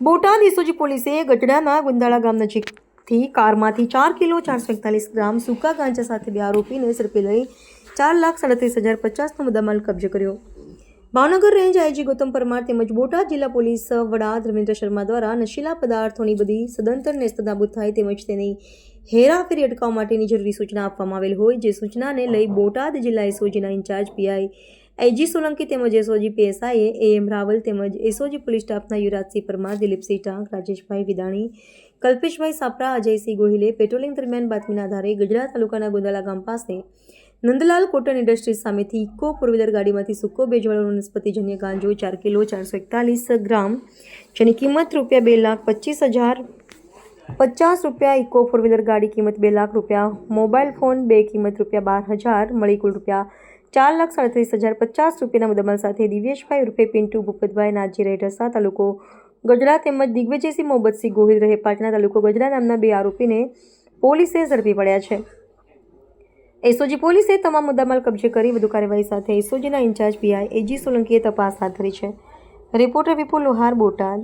Botad SOG પોલીસે ગઢડાના ગુંદાળા ગામ નજીકથી કારમાંથી 4 કિલો 441 ગ્રામ સૂકા ગાંજા સાથે બે આરોપીને ઝડપી લઈ 4,37,050નો મુદ્દામાલ કબજે કર્યો. ભાવનગર રેન્જ આઈજી ગૌતમ પરમાર તેમજ બોટાદ જિલ્લા પોલીસ વડા ધર્મેન્દ્ર શર્મા દ્વારા નશીલા પદાર્થોની બધી સદંતર નેસ્તનાબૂદ થાય તેમજ તેની હેરાફેરી અટકાવવા માટેની જરૂરી સૂચના આપવામાં આવેલ હોય, જે સૂચનાને લઈ બોટાદ જિલ્લા એસઓજીના ઇન્ચાર્જ પીઆઈ એજી સોલંકી તેમજ એસઓજી પીએસઆઈએ એએમ રાવલ તેમજ એસઓજી પોલીસ સ્ટાફના યુવરાજસિંહ પરમાર, દિલીપસિંહ ટાંક, રાજેશભાઈ વિદાણી, કલ્પેશભાઈ સાપરા, અજયસિંહ ગોહિલે પેટ્રોલિંગ દરમિયાન બાતમીના આધારે ગઢડા તાલુકાના ગોંદાળા ગામ પાસે નંદલાલ કોટન ઇન્ડસ્ટ્રીઝ સામેથી ઇકો ફોર-વ્હીલર ગાડીમાંથી સૂકો ભેજવાળો વનસ્પતિજન્ય ગાંજો 4 કિલો 441 ગ્રામ, જેની કિંમત ₹2,25,050, ઇકો ફોર-વ્હીલર ગાડી કિંમત ₹2,00,000, મોબાઈલ ફોન 2 કિંમત ₹12,000 મળી કુલ ₹4,37,050ના મુદ્દામાલ સાથે દિવ્યેશભાઈ ઉર્ફે પિન્ટુ ભૂપતભાઈ નાજી રહે ઢસા તાલુકો ગઢડા તેમજ દિગ્વિજયસિંહ મોહબ્બતસિંહ ગોહિલ રહે પાટણા તાલુકો ગઢડા નામના બે આરોપીને પોલીસે ઝડપી પડ્યા છે. એસઓજી પોલીસે તમામ મુદ્દામાલ કબજે કરી વધુ કાર્યવાહી સાથે એસઓજીના ઇન્ચાર્જ પીઆઈ એજી સોલંકીએ તપાસ હાથ ધરી છે. રિપોર્ટર વિપુલ લોહાર, બોટાદ.